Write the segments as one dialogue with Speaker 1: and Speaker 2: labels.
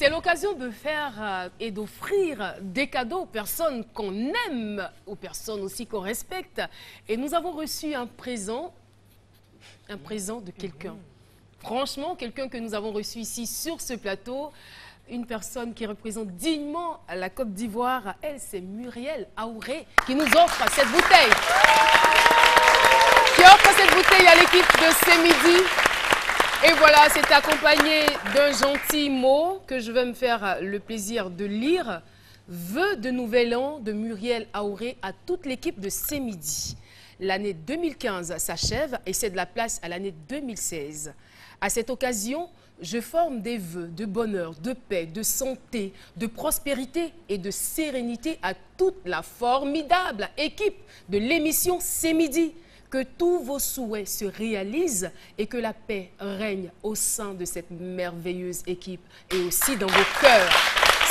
Speaker 1: c'est l'occasion de faire et d'offrir des cadeaux aux personnes qu'on aime, aux personnes aussi qu'on respecte. Et nous avons reçu un présent de quelqu'un. Franchement, quelqu'un que nous avons reçu ici sur ce plateau, une personne qui représente dignement la Côte d'Ivoire. Elle, c'est Muriel Aouré qui nous offre cette bouteille. Qui offre cette bouteille à l'équipe de C'est Midi. Et voilà, c'est accompagné d'un gentil mot que je vais me faire le plaisir de lire. Vœux de nouvel an de Muriel Aouré à toute l'équipe de C'est Midi. L'année 2015 s'achève et c'est de la place à l'année 2016. À cette occasion, je forme des vœux de bonheur, de paix, de santé, de prospérité et de sérénité à toute la formidable équipe de l'émission C'est Midi. Que tous vos souhaits se réalisent et que la paix règne au sein de cette merveilleuse équipe et aussi dans vos cœurs.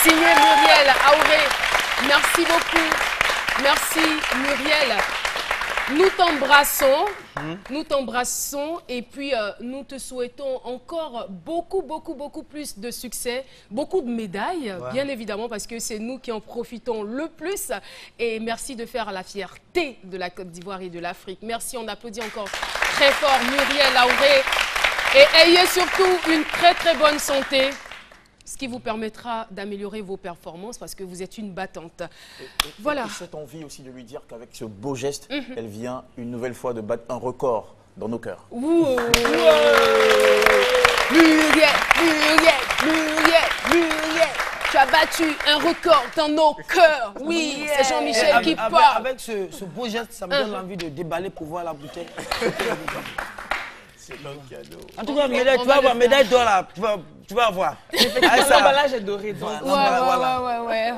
Speaker 1: Signé Muriel Aouré. Merci beaucoup. Merci Muriel. Nous t'embrassons et puis nous te souhaitons encore beaucoup plus de succès, beaucoup de médailles, bien évidemment, parce que c'est nous qui en profitons le plus. Et merci de faire la fierté de la Côte d'Ivoire et de l'Afrique. Merci, on applaudit encore très fort Muriel Aouré. Et ayez surtout une très bonne santé, ce qui vous permettra d'améliorer vos performances parce que vous êtes une battante. Voilà.
Speaker 2: Et cette envie aussi de lui dire qu'avec ce beau geste, elle vient une nouvelle fois de battre un record dans nos cœurs.
Speaker 1: Muriel, tu as battu un record dans nos cœurs. Oui, c'est Jean-Michel qui parle.
Speaker 3: Avec ce beau geste, ça me donne envie de déballer pour voir la bouteille.
Speaker 2: C'est notre cadeau.
Speaker 3: En tout cas, médaille, tu vas avoir médaille d'or là, tu vas avoir.
Speaker 4: L'emballage est doré.
Speaker 1: Ouais.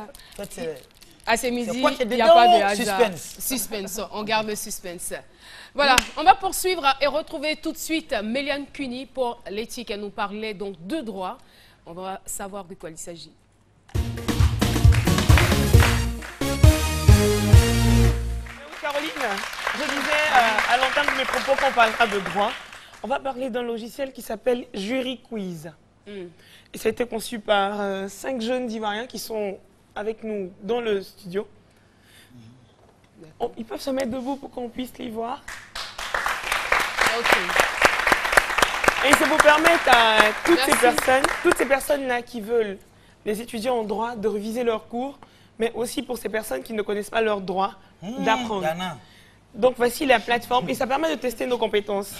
Speaker 1: À C'est Midi, il n'y a pas de hasard. Suspense, on garde le suspense. Voilà, on va poursuivre et retrouver tout de suite Méliane Cuny pour l'éthique. Elle nous parlait donc de droit. On va savoir de quoi il s'agit.
Speaker 4: Caroline, je disais à l'entame de mes propos qu'on parlera de droit. On va parler d'un logiciel qui s'appelle Jury Quiz. Et ça a été conçu par 5 jeunes Ivoiriens qui sont avec nous dans le studio. Ils peuvent se mettre debout pour qu'on puisse les voir. Et ça vous permet à toutes ces personnes-là qui veulent, les étudiants en droit, de réviser leurs cours, mais aussi pour ces personnes qui ne connaissent pas leurs droits, d'apprendre. Donc voici la plateforme et ça permet de tester nos compétences.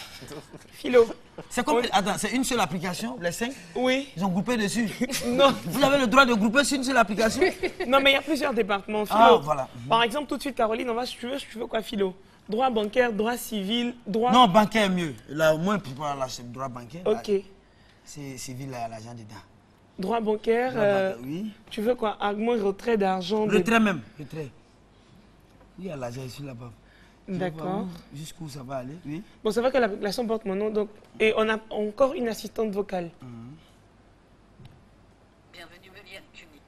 Speaker 4: Philo.
Speaker 3: C'est comme, attends, c'est une seule application, les 5?
Speaker 4: Oui.
Speaker 3: Ils ont groupé dessus.
Speaker 4: Non.
Speaker 3: Vous avez le droit de grouper sur une seule application?
Speaker 4: Non, mais il y a plusieurs départements. Philo.
Speaker 3: Ah, voilà.
Speaker 4: Par exemple, tout de suite, Caroline, on va, tu veux quoi, Philo? Droit bancaire, droit civil, droit...
Speaker 3: Non, bancaire est mieux. Là, au moins, pour là, c'est droit bancaire.
Speaker 4: Ok.
Speaker 3: C'est civil, l'argent dedans.
Speaker 4: Droit bancaire,
Speaker 3: oui.
Speaker 4: Tu veux quoi? Argument, retrait d'argent.
Speaker 3: Retrait même, retrait. Il y a l'argent ici, là-bas.
Speaker 4: D'accord.
Speaker 3: Jusqu'où ça va aller, oui.
Speaker 4: Bon, c'est vrai que l'application porte mon nom, donc... Et on a encore une assistante vocale.
Speaker 5: Bienvenue Méliane Cuny.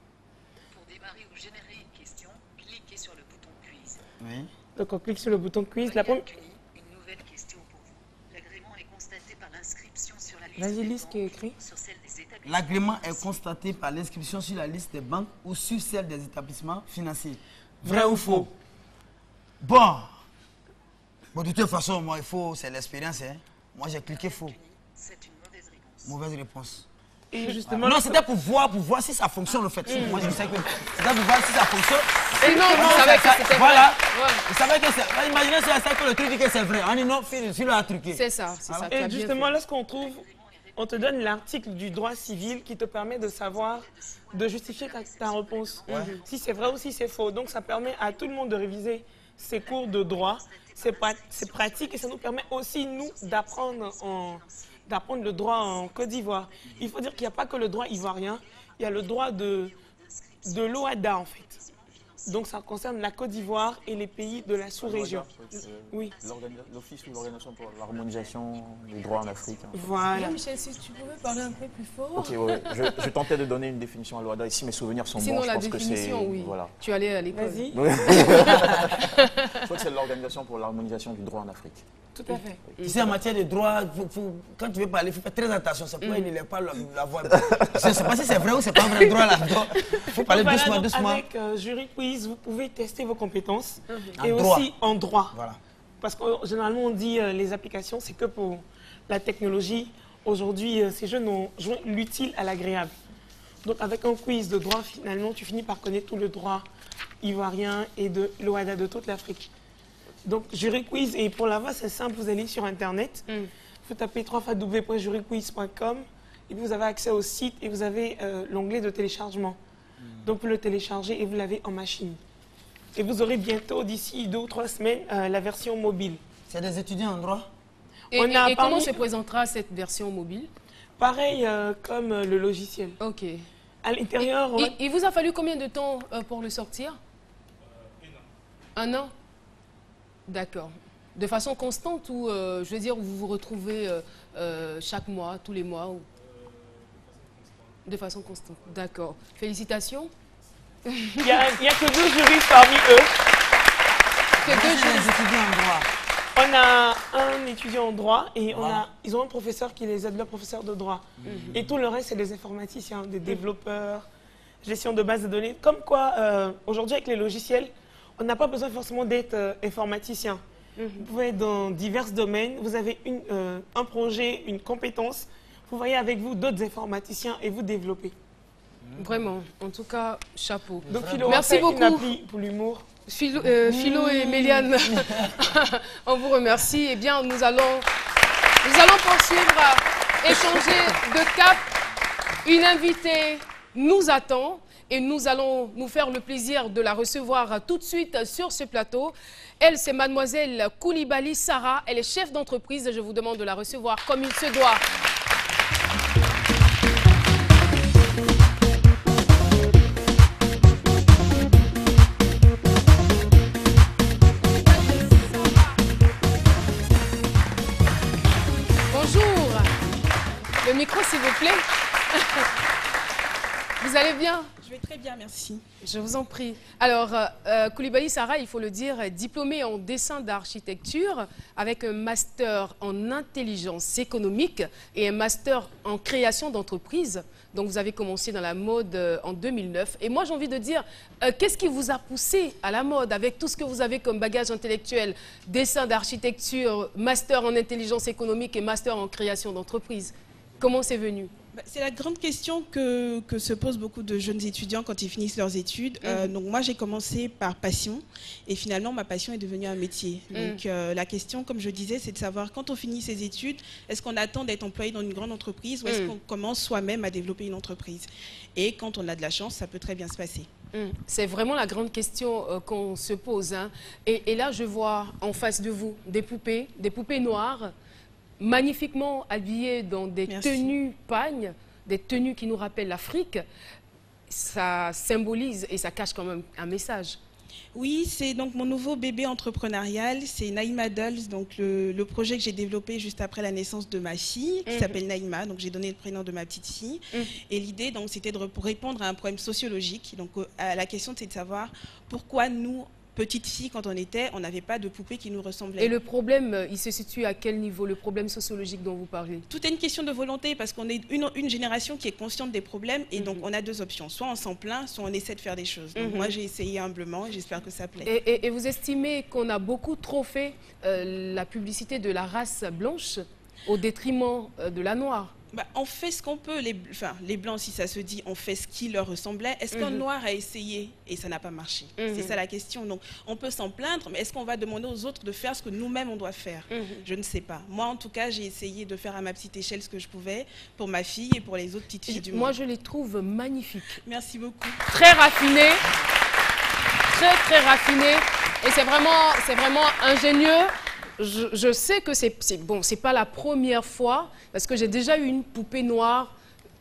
Speaker 5: Pour démarrer ou générer une question, cliquez sur le bouton quiz.
Speaker 3: Oui.
Speaker 4: Donc on clique sur le bouton quiz.
Speaker 5: Méliane Cuny, une nouvelle question pour vous. L'agrément est constaté par l'inscription sur la liste
Speaker 4: Vas-y,
Speaker 5: des
Speaker 4: lis ce
Speaker 5: banques
Speaker 4: qui est écrit.
Speaker 5: sur celle des établissements.
Speaker 3: L'agrément est constaté par l'inscription sur la liste des banques ou sur celle des établissements financiers. Vrai ou faux? Bon, de toute façon, moi, il faut, c'est l'expérience. Hein. Moi, j'ai cliqué faux.
Speaker 5: C'est une mauvaise réponse.
Speaker 3: Mauvaise réponse.
Speaker 4: Et justement...
Speaker 3: Non, c'était pour voir si ça fonctionne, le fait. Moi, je sais que c'était pour voir si ça fonctionne.
Speaker 1: Sinon, on savait que c'était
Speaker 3: voilà.
Speaker 1: vrai.
Speaker 3: Vous savez que c'est... Imaginez c'est ça que le truc dit que c'est vrai. On dit non, celui-là a truqué.
Speaker 1: C'est ça, c'est ça.
Speaker 4: Et justement, lorsqu'on trouve... On te donne l'article du droit civil qui te permet de savoir, de justifier ta réponse. Si c'est vrai ou si c'est faux. Donc, ça permet à tout le monde de réviser ses cours de droit. C'est pratique et ça nous permet aussi, nous, d'apprendre le droit en Côte d'Ivoire. Il faut dire qu'il n'y a pas que le droit ivoirien, il y a le droit de l'OHADA, en fait. Donc ça concerne la Côte d'Ivoire et les pays de la sous-région. Oui.
Speaker 2: L'Office ou l'Organisation pour l'harmonisation des droits en Afrique.
Speaker 4: Voilà.
Speaker 1: Michel, si tu pouvais parler un peu plus fort.
Speaker 2: Ok, ouais. Je tentais de donner une définition à l'OADA. Et si mes souvenirs sont
Speaker 1: Sinon,
Speaker 2: bons, je
Speaker 1: la
Speaker 2: pense que c'est...
Speaker 1: définition, oui.
Speaker 2: Voilà.
Speaker 1: Tu allais à l'école.
Speaker 4: Vas-y.
Speaker 2: Je crois que c'est l'Organisation pour l'harmonisation du droit en Afrique.
Speaker 1: Tout à fait.
Speaker 3: Tu sais, en matière de droit, quand tu veux parler, il faut faire très attention. C'est pourquoi il ne lève pas la voix. Je ne sais pas si c'est vrai ou c'est pas vrai droit là-dedans. Il faut parler
Speaker 4: Voilà,
Speaker 3: doucement,
Speaker 4: donc
Speaker 3: doucement.
Speaker 4: avec Jury Quiz, vous pouvez tester vos compétences
Speaker 3: En
Speaker 4: et
Speaker 3: droit.
Speaker 4: aussi en droit.
Speaker 3: Voilà.
Speaker 4: Parce que généralement, on dit les applications, c'est que pour la technologie. Aujourd'hui, ces jeunes ont joint l'utile à l'agréable. Donc, avec un quiz de droit, finalement, tu finis par connaître tout le droit ivoirien et de l'OADA de toute l'Afrique. Donc, Jury Quiz, et pour la voix, c'est simple, vous allez sur Internet, vous tapez www.juryquiz.com et vous avez accès au site et vous avez l'onglet de téléchargement. Donc, vous le téléchargez et vous l'avez en machine. Et vous aurez bientôt, d'ici 2 ou 3 semaines, la version mobile.
Speaker 3: C'est des étudiants en droit?
Speaker 1: Et
Speaker 4: parmi-
Speaker 1: comment se présentera cette version mobile?
Speaker 4: Pareil comme le logiciel.
Speaker 1: Ok.
Speaker 4: À l'intérieur,
Speaker 1: Il vous a fallu combien de temps pour le sortir? 1 an. D'accord. De façon constante ou, je veux dire, vous vous retrouvez chaque mois, tous les mois ou... De façon constante. D'accord. Félicitations.
Speaker 4: il n'y a que 2 juristes parmi eux.
Speaker 1: Que deux
Speaker 3: C'est des étudiants en droit.
Speaker 4: On a un étudiant en droit et
Speaker 3: Voilà.
Speaker 4: ils ont un professeur qui les aide, le professeur de droit. Et tout le reste, c'est des informaticiens, des développeurs, gestion de bases de données. Comme quoi, aujourd'hui, avec les logiciels, on n'a pas besoin forcément d'être informaticien. Vous pouvez être dans divers domaines, vous avez un projet, une compétence, vous voyez avec vous d'autres informaticiens et vous développez.
Speaker 1: Vraiment. En tout cas, chapeau.
Speaker 4: Donc, Philo,
Speaker 1: Merci
Speaker 4: on fait
Speaker 1: beaucoup.
Speaker 4: une appli pour l'humour.
Speaker 1: Philo et Méliane, on vous remercie. Eh bien, nous allons poursuivre, échanger de cap. Une invitée nous attend et nous allons nous faire le plaisir de la recevoir tout de suite sur ce plateau. Elle, c'est mademoiselle Coulibaly Sarah. Elle est chef d'entreprise. Je vous demande de la recevoir comme il se doit. Bonjour. Le micro, s'il vous plaît. Vous allez bien?
Speaker 6: Je vais très bien, merci.
Speaker 1: Je vous en prie. Alors, Coulibaly Sarah, il faut le dire, est diplômée en dessin d'architecture avec un master en intelligence économique et un master en création d'entreprise. Donc, vous avez commencé dans la mode en 2009. Et moi, j'ai envie de dire, qu'est-ce qui vous a poussé à la mode avec tout ce que vous avez comme bagage intellectuel? Dessin d'architecture, master en intelligence économique et master en création d'entreprise. Comment c'est venu?
Speaker 6: C'est la grande question que se posent beaucoup de jeunes étudiants quand ils finissent leurs études. Donc moi, j'ai commencé par passion et finalement, ma passion est devenue un métier. Donc la question, comme je disais, c'est de savoir quand on finit ses études, est-ce qu'on attend d'être employé dans une grande entreprise ou est-ce qu'on commence soi-même à développer une entreprise? Et quand on a de la chance, ça peut très bien se passer.
Speaker 1: C'est vraiment la grande question qu'on se pose. Hein. Et là, je vois en face de vous des poupées noires, magnifiquement habillées dans des tenues pagnes, des tenues qui nous rappellent l'Afrique. Ça symbolise et ça cache quand même un message.
Speaker 6: Oui, c'est donc mon nouveau bébé entrepreneurial, c'est Naïma Dolls, donc le projet que j'ai développé juste après la naissance de ma fille, qui s'appelle Naïma, donc j'ai donné le prénom de ma petite fille. Et l'idée, donc, c'était de répondre à un problème sociologique. Donc, la question, c'est de savoir pourquoi nous, petite fille, quand on était, on n'avait pas de poupée qui nous ressemblait.
Speaker 1: Et le problème, il se situe à quel niveau, le problème sociologique dont vous parlez?
Speaker 6: Tout est une question de volonté, parce qu'on est une génération qui est consciente des problèmes, et donc on a 2 options. Soit on s'en plaint, soit on essaie de faire des choses. Donc moi, j'ai essayé humblement, et j'espère que ça plaît.
Speaker 1: Et vous estimez qu'on a beaucoup trop fait la publicité de la race blanche au détriment de la noire?
Speaker 6: On fait ce qu'on peut, les blancs, si ça se dit, on fait ce qui leur ressemblait. Est-ce qu'un noir a essayé et ça n'a pas marché? C'est ça la question. Donc, on peut s'en plaindre, mais est-ce qu'on va demander aux autres de faire ce que nous-mêmes on doit faire? Je ne sais pas. Moi, en tout cas, j'ai essayé de faire à ma petite échelle ce que je pouvais pour ma fille et pour les autres petites filles du monde.
Speaker 1: Moi, je les trouve magnifiques.
Speaker 6: Merci beaucoup.
Speaker 1: Très raffinées, très raffinées, et c'est vraiment ingénieux. Je sais que c'est pas la première fois, parce que j'ai déjà eu une poupée noire,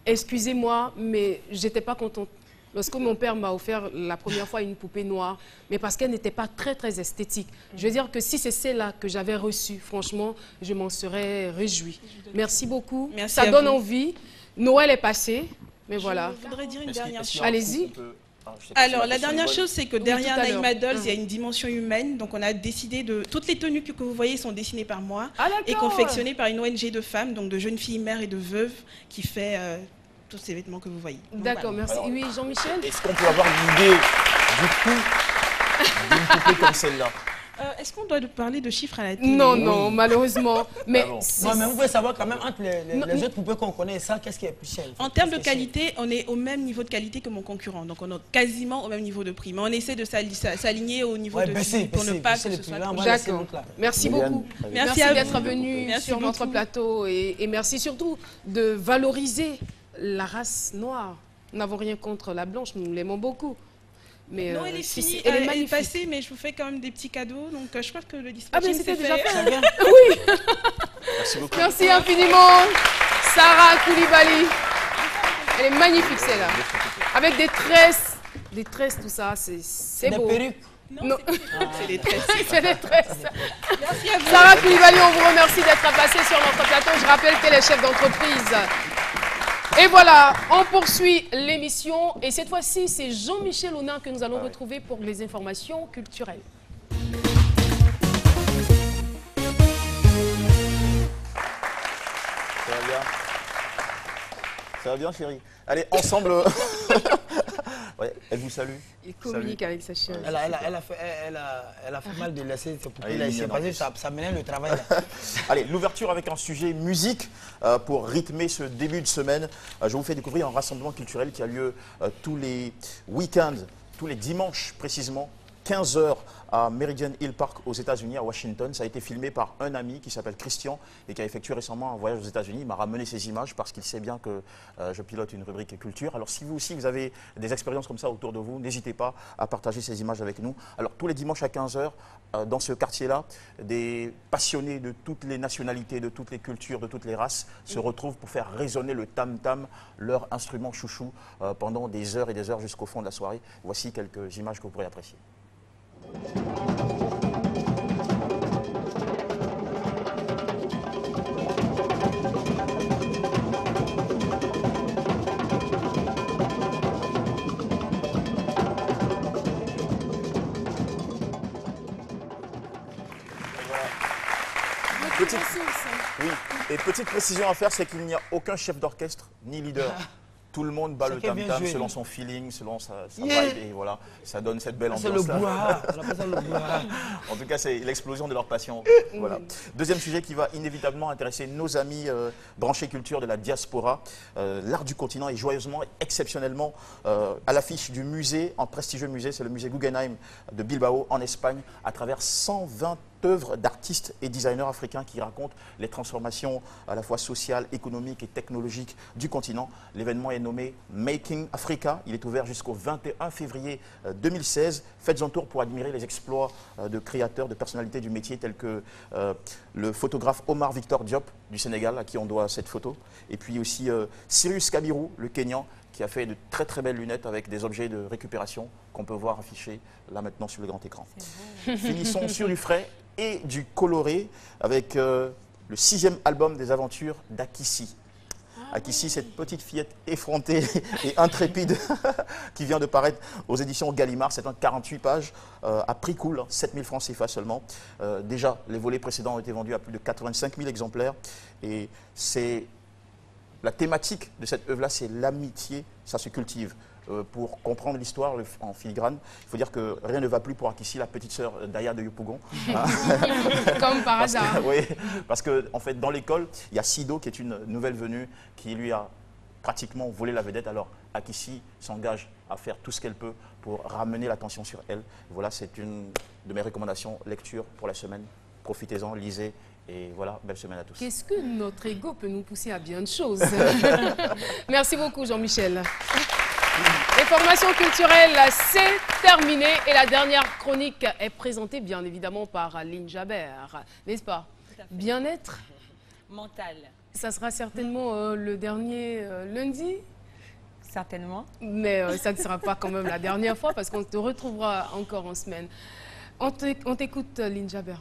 Speaker 1: excusez-moi, mais j'étais pas contente. Lorsque mon père m'a offert la première fois une poupée noire, mais parce qu'elle n'était pas très, très esthétique. Je veux dire que si c'est celle-là que j'avais reçue, franchement, je m'en serais réjouie. Merci beaucoup.
Speaker 6: Merci
Speaker 1: Ça
Speaker 6: à
Speaker 1: donne
Speaker 6: vous.
Speaker 1: envie. Noël est passé, mais voilà.
Speaker 6: Je voudrais dire une dernière chose.
Speaker 1: Allez-y.
Speaker 6: Alors, la dernière chose, c'est que derrière
Speaker 1: tout à l'heure.
Speaker 6: Naïma Dolls, il y a une dimension humaine. Donc, on a décidé de... Toutes les tenues que vous voyez sont dessinées par moi
Speaker 1: Ah,
Speaker 6: et
Speaker 1: d'accord.
Speaker 6: confectionnées par une ONG de femmes, donc de jeunes filles mères et de veuves, qui fait tous ces vêtements que vous voyez. Donc,
Speaker 1: D'accord,
Speaker 6: voilà.
Speaker 1: merci.
Speaker 2: Alors,
Speaker 1: Oui, Jean-Michel?
Speaker 2: Est-ce qu'on peut avoir l'idée du coût d'une poupée comme celle-là?
Speaker 6: Est-ce qu'on doit parler de chiffres à la télé?
Speaker 1: Non, non, malheureusement. Mais
Speaker 2: Ah bon.
Speaker 1: c'est-
Speaker 3: Non, mais vous pouvez savoir quand même entre
Speaker 1: Non,
Speaker 3: les autres poupées qu'on connaît et ça, qu'est-ce qui est plus cher?
Speaker 6: En termes de
Speaker 3: Qu'est-ce qui est
Speaker 6: qualité, on est au même niveau de qualité que mon concurrent. Donc, on est quasiment au même niveau de prix. Mais on essaie de s'aligner au niveau
Speaker 3: Ouais,
Speaker 6: de
Speaker 3: baissez,
Speaker 6: pour ne
Speaker 3: baissez,
Speaker 6: pas
Speaker 3: baissez
Speaker 6: que
Speaker 3: les
Speaker 6: ce soit
Speaker 3: prix là,
Speaker 6: trop
Speaker 3: on va
Speaker 6: cher.
Speaker 3: laisser
Speaker 1: D'accord.
Speaker 3: l'autre là.
Speaker 1: Merci
Speaker 2: Liliane,
Speaker 1: beaucoup.
Speaker 2: allez.
Speaker 6: Merci à
Speaker 1: d'être
Speaker 6: vous.
Speaker 1: venu
Speaker 6: Merci
Speaker 1: sur notre
Speaker 6: beaucoup.
Speaker 1: plateau et merci surtout de valoriser la race noire. Nous n'avons rien contre la blanche, nous l'aimons beaucoup. Mais
Speaker 6: Non, elle est
Speaker 1: si,
Speaker 6: finie,
Speaker 1: si, elle est
Speaker 6: elle est
Speaker 1: magnifique.
Speaker 6: passée, mais je vous fais quand même des petits cadeaux. Donc, je crois que le
Speaker 1: Ah,
Speaker 6: dispatching
Speaker 1: mais c'était
Speaker 6: s'est
Speaker 1: déjà
Speaker 6: fait.
Speaker 1: fait.
Speaker 3: cher.
Speaker 1: Oui,
Speaker 2: Merci beaucoup.
Speaker 1: merci infiniment. Sarah Koulibaly. Elle est magnifique, celle-là. Avec des tresses, tout ça, c'est
Speaker 3: Des
Speaker 1: beau.
Speaker 3: perruques.
Speaker 1: Non,
Speaker 6: C'est des tresses.
Speaker 1: c'est des tresses.
Speaker 6: Merci à vous.
Speaker 1: Sarah Koulibaly, on vous remercie d'être passée sur notre plateau. Je rappelle qu'elle est chef d'entreprise. Et voilà, on poursuit l'émission. Et cette fois-ci, c'est Jean-Michel Aunin que nous allons retrouver pour les informations culturelles.
Speaker 2: Ça va bien? Ça va bien, chérie? Allez, ensemble. Ouais, elle vous salue.
Speaker 1: Il communique avec sa chérie.
Speaker 3: Elle a fait mal de laisser ses poupées là
Speaker 2: Ah,
Speaker 3: ici
Speaker 2: il y en a
Speaker 3: parce que
Speaker 2: plus.
Speaker 3: ça menait le travail là.
Speaker 2: Allez, l'ouverture avec un sujet musique pour rythmer ce début de semaine. Je vous fais découvrir un rassemblement culturel qui a lieu tous les week-ends, tous les dimanches précisément, 15h à Meridian Hill Park aux États-Unis, à Washington. Ça a été filmé par un ami qui s'appelle Christian et qui a effectué récemment un voyage aux États-Unis. Il m'a ramené ces images parce qu'il sait bien que je pilote une rubrique culture. Alors si vous aussi vous avez des expériences comme ça autour de vous, n'hésitez pas à partager ces images avec nous. Alors tous les dimanches à 15h, dans ce quartier-là, des passionnés de toutes les nationalités, de toutes les cultures, de toutes les races se retrouvent pour faire résonner le tam-tam, leur instrument chouchou, pendant des heures et des heures jusqu'au fond de la soirée. Voici quelques images que vous pourrez apprécier. Petite- Oui, et petite précision à faire, c'est qu'il n'y a aucun chef d'orchestre ni leader. Tout le monde bat le
Speaker 3: Chacun vient
Speaker 2: tam-tam
Speaker 3: jouer.
Speaker 2: selon son feeling, selon sa
Speaker 3: Yeah.
Speaker 2: vibe, et voilà, ça donne cette belle
Speaker 3: C'est le
Speaker 2: ambiance-là.
Speaker 3: brouhaha. On appelle ça le brouhaha.
Speaker 2: En tout cas, c'est l'explosion de leur passion. Voilà. Deuxième sujet qui va inévitablement intéresser nos amis branchés culture de la diaspora. L'art du continent est joyeusement, exceptionnellement à l'affiche du musée, un prestigieux musée, c'est le musée Guggenheim de Bilbao en Espagne, à travers 120 œuvres d'artistes et designers africains qui racontent les transformations à la fois sociales, économiques et technologiques du continent. L'événement est nommé Making Africa. Il est ouvert jusqu'au 21 février 2016. Faites un tour pour admirer les exploits de créateurs, de personnalités du métier tels que le photographe Omar Victor Diop du Sénégal, à qui on doit cette photo. Et puis aussi Cyrus Kabiru, le Kenyan, qui a fait de très très belles lunettes avec des objets de récupération qu'on peut voir affichés là maintenant sur le grand écran. Finissons sur du frais et du coloré avec le 6e album des aventures d'Akissi. Akissi, cette petite fillette effrontée et intrépide qui vient de paraître aux éditions Gallimard. C'est un 48 pages à prix cool, 7 000 francs CFA seulement. Déjà, les volets précédents ont été vendus à plus de 85 000 exemplaires. Et c'est la thématique de cette œuvre-là, c'est l'amitié, ça se cultive. Pour comprendre l'histoire en filigrane, il faut dire que rien ne va plus pour Akissi, la petite sœur d'Aya de Yopougon.
Speaker 1: Comme par hasard.
Speaker 2: Oui, parce que en fait, dans l'école, il y a Sido qui est une nouvelle venue qui lui a pratiquement volé la vedette. Alors Akissi s'engage à faire tout ce qu'elle peut pour ramener l'attention sur elle. Voilà, c'est une de mes recommandations lecture pour la semaine. Profitez-en, lisez. Et voilà, belle semaine à tous.
Speaker 1: Qu'est-ce que notre ego peut nous pousser à bien de choses? Merci beaucoup, Jean-Michel. Les formations culturelles, c'est terminé. Et la dernière chronique est présentée, bien évidemment, par Aline Jabert. N'est-ce pas?
Speaker 7: certainement.
Speaker 1: Mais ça ne sera pas quand même la dernière fois parce qu'on te retrouvera encore en semaine. On t'écoute, Lynn Jaber.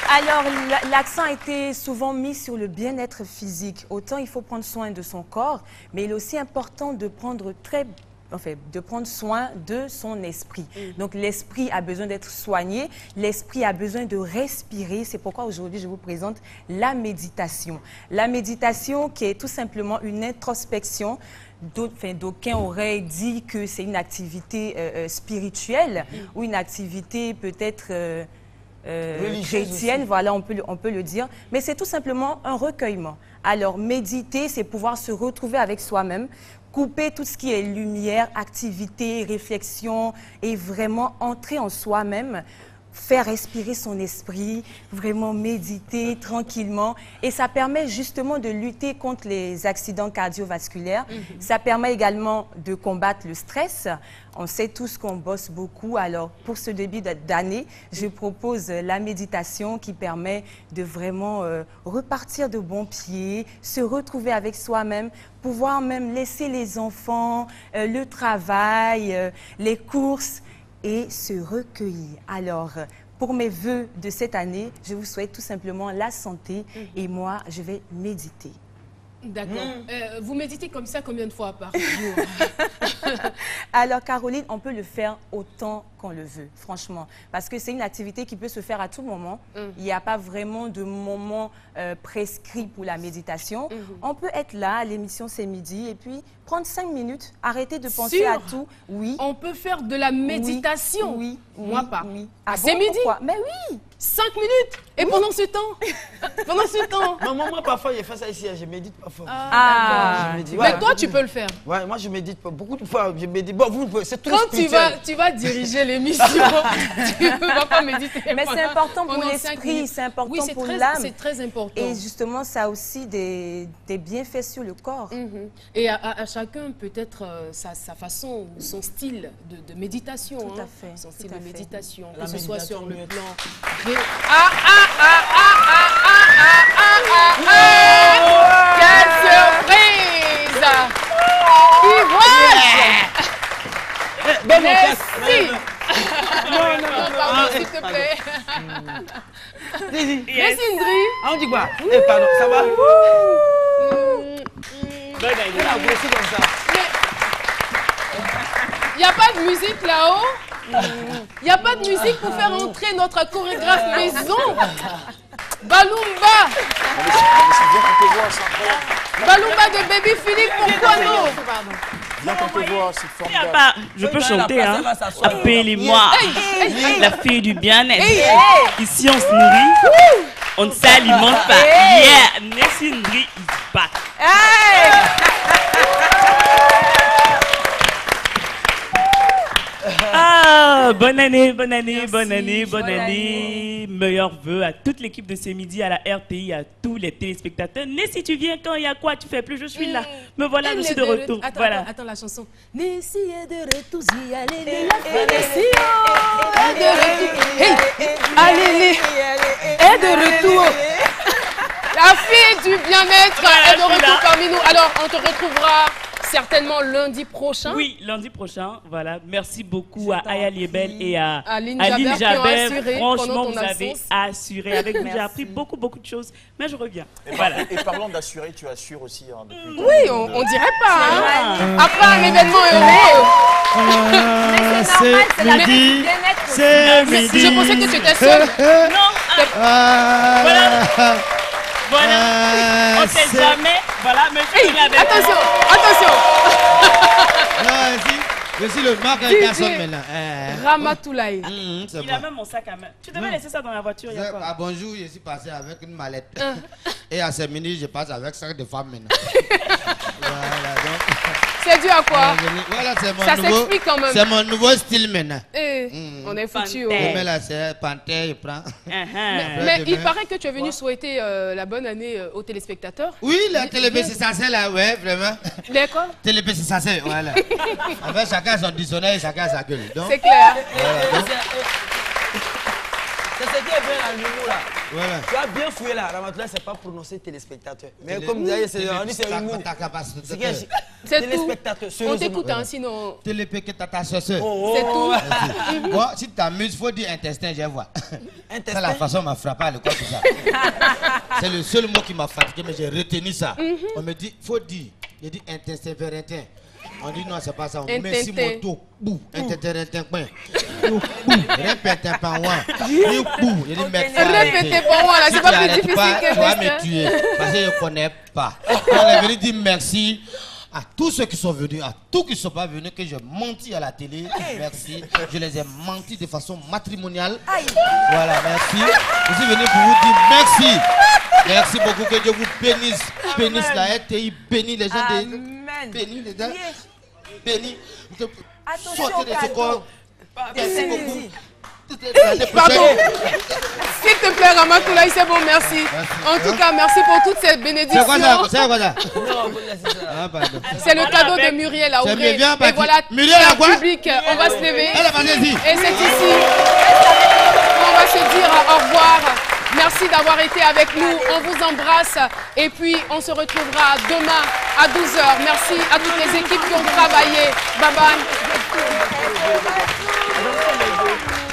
Speaker 7: Alors, l'accent a été souvent mis sur le bien-être physique. Autant il faut prendre soin de son corps, mais il est aussi important de prendre soin de son esprit. Donc, l'esprit a besoin d'être soigné, l'esprit a besoin de respirer. C'est pourquoi aujourd'hui, je vous présente la méditation. La méditation qui est tout simplement une introspection. D'aucuns auraient dit que c'est une activité spirituelle ou une activité peut-être chrétienne, voilà, on peut le dire. Mais c'est tout simplement un recueillement. Alors, méditer, c'est pouvoir se retrouver avec soi-même, couper tout ce qui est lumière, activité, réflexion et vraiment entrer en soi-même, faire respirer son esprit, vraiment méditer tranquillement. Et ça permet justement de lutter contre les accidents cardiovasculaires. Ça permet également de combattre le stress. On sait tous qu'on bosse beaucoup. Alors, pour ce début d'année, je propose la méditation qui permet de vraiment repartir de bon pied, se retrouver avec soi-même, pouvoir même laisser les enfants, le travail, les courses, et se recueillir. Alors, pour mes vœux de cette année, je vous souhaite tout simplement la santé et moi, je vais méditer.
Speaker 1: D'accord. Vous méditez comme ça combien de fois par jour?
Speaker 7: Alors, Caroline, on peut le faire autant qu'on le veut, franchement. Parce que c'est une activité qui peut se faire à tout moment. Il n'y a pas vraiment de moment prescrit pour la méditation. On peut être là, l'émission c'est midi, et puis prendre 5 minutes, arrêter de penser à tout. Oui.
Speaker 1: On peut faire de la méditation?
Speaker 7: Oui.
Speaker 1: Moi pas.
Speaker 7: Oui.
Speaker 1: C'est midi?
Speaker 7: Pourquoi? Mais oui.
Speaker 1: 5 minutes? Et pendant ce temps?
Speaker 3: Maman, moi, parfois, je fais ça ici, je médite parfois.
Speaker 1: Ah,
Speaker 3: médite.
Speaker 1: mais toi, tu peux le faire.
Speaker 3: Ouais, moi, je médite pas. Beaucoup de fois, je médite. Bon, vous, c'est tout
Speaker 1: Quand
Speaker 3: spirituel.
Speaker 1: tu vas diriger l'émission, tu ne vas pas méditer.
Speaker 7: Mais c'est important pour l'esprit, c'est important pour l'âme.
Speaker 1: C'est très important.
Speaker 7: Et justement, ça a aussi des bienfaits sur le corps.
Speaker 1: Et à chacun, peut-être, sa façon ou son style de méditation.
Speaker 7: Tout à fait.
Speaker 1: Son style de
Speaker 7: fait.
Speaker 1: méditation,
Speaker 3: La
Speaker 1: que ce soit sur le
Speaker 3: méditation,
Speaker 1: plan... Quelle surprise! Ivoire! Merci! Non, pardon, s'il te plaît. Merci, Indri.
Speaker 3: Ah, on dit quoi? Eh, pardon, ça va?
Speaker 4: Bonne année.
Speaker 3: Elle a grossi comme ça.
Speaker 1: Il n'y a pas de musique là-haut? Il n'y a pas de musique pour faire entrer notre chorégraphe maison? Balumba! Balumba de Baby Philippe, pourquoi non?
Speaker 2: Viens qu'on te voit, c'est formidable.
Speaker 8: Je peux chanter, hein. Appelez-moi la fille du bien-être. Ici, on se nourrit, on ne s'alimente pas. Yeah, Nessie Ndri is back. Ah, bonne année, bonne année,
Speaker 7: Merci,
Speaker 8: bonne année, bonne
Speaker 7: bonne
Speaker 8: année.
Speaker 7: année.
Speaker 8: Meilleurs vœux à toute l'équipe de ce midi, à la RTI, à tous les téléspectateurs. Nessie, tu viens quand il y a quoi? Tu fais plus, je suis là. Me voilà, je suis de retour.
Speaker 1: Attends, la chanson. Nessie est de retour, allez, Nessie est de retour. Allez, est de retour. La fille du bien-être est de retour parmi nous. Alors, on te retrouvera certainement lundi prochain.
Speaker 8: Oui, lundi prochain, voilà. Merci beaucoup à Aya Liebel et à
Speaker 1: Lynn
Speaker 8: Aline
Speaker 1: Jaber.
Speaker 8: Franchement, vous avez assuré. Avec vous, j'ai appris beaucoup de choses. Mais je reviens. Voilà.
Speaker 2: Et parlant d'assurer, tu assures aussi depuis.
Speaker 1: Oui, on dirait pas. Hein. Après un événement heureux.
Speaker 7: Mais c'est normal, c'est la
Speaker 9: midi.
Speaker 7: bien-être.
Speaker 9: C'est midi.
Speaker 1: Je pensais que tu étais seule.
Speaker 8: Voilà. On sait jamais. Voilà, mais je
Speaker 1: attention.
Speaker 9: Non, je suis le Marc Garçon maintenant.
Speaker 1: Ramatoulaye.
Speaker 8: Il a même mon sac à main. Tu devais laisser ça dans la voiture. Il y a quoi?
Speaker 9: Bonjour, je suis passé avec une mallette. Et à ce midi, je passe avec 5 de femmes maintenant. Voilà, donc.
Speaker 1: C'est dû à quoi?
Speaker 9: Voilà,
Speaker 1: ça s'explique quand même.
Speaker 9: C'est mon nouveau style maintenant.
Speaker 1: On est foutu.
Speaker 9: Mais là, c'est Panthère, je prends.
Speaker 1: Mais il paraît que tu es venu souhaiter la bonne année aux téléspectateurs.
Speaker 9: Oui, la télé, c'est ça, c'est là, ouais, vraiment.
Speaker 1: D'accord.
Speaker 9: Télé, c'est ça, c'est, voilà. Avec chacun son dictionnaire, chacun sa gueule.
Speaker 1: C'est clair.
Speaker 3: C'est ce qui est bien dans l'humour là.
Speaker 9: Voilà.
Speaker 3: Tu as bien fouillé là. Ramatoulaye, c'est pas prononcé téléspectateur. Mais comme vous avez, c'est humour.
Speaker 1: C'est
Speaker 3: téléspectateur.
Speaker 1: tout. On t'écoute, hein, sinon.
Speaker 9: Téléspectateur.
Speaker 1: C'est tout.
Speaker 9: Bon, si tu t'amuses, il faut dire intestin, je vois. C'est la façon m'a frappé à l'école, tout ça. C'est le seul mot qui m'a fatigué, mais j'ai retenu ça. On me dit, il faut dire. J'ai dit intestin vers intestin. On dit non, c'est pas ça. On met si moto, bou, intestin, répète un pan, bou. J'ai dit,
Speaker 1: répétez pas moi là, c'est pas plus difficile que ça.
Speaker 9: Tu vas me tuer parce que je ne connais pas. On est venu dire merci à tous ceux qui sont venus, à tous qui ne sont pas venus, que j'ai menti à la télé. Merci. Je les ai menti de façon matrimoniale. Voilà, merci. Je suis venu pour vous dire merci. Merci beaucoup, que Dieu vous bénisse. Bénisse la RTI, bénisse les gens. Bénis les gens. Bénis. Sortez de ce corps. Merci beaucoup.
Speaker 1: Pardon. S'il te plaît, Ramatoulaye, c'est bon, merci. En tout cas, merci pour toutes ces bénédictions.
Speaker 9: C'est quoi ça?
Speaker 1: C'est le cadeau de Muriel à ouvrir. Et voilà, cher public, on va se lever. Et c'est ici qu'on va se dire au revoir. Merci d'avoir été avec nous. On vous embrasse. Et puis, on se retrouvera demain à 12h. Merci à toutes les équipes qui ont travaillé. Bye bye.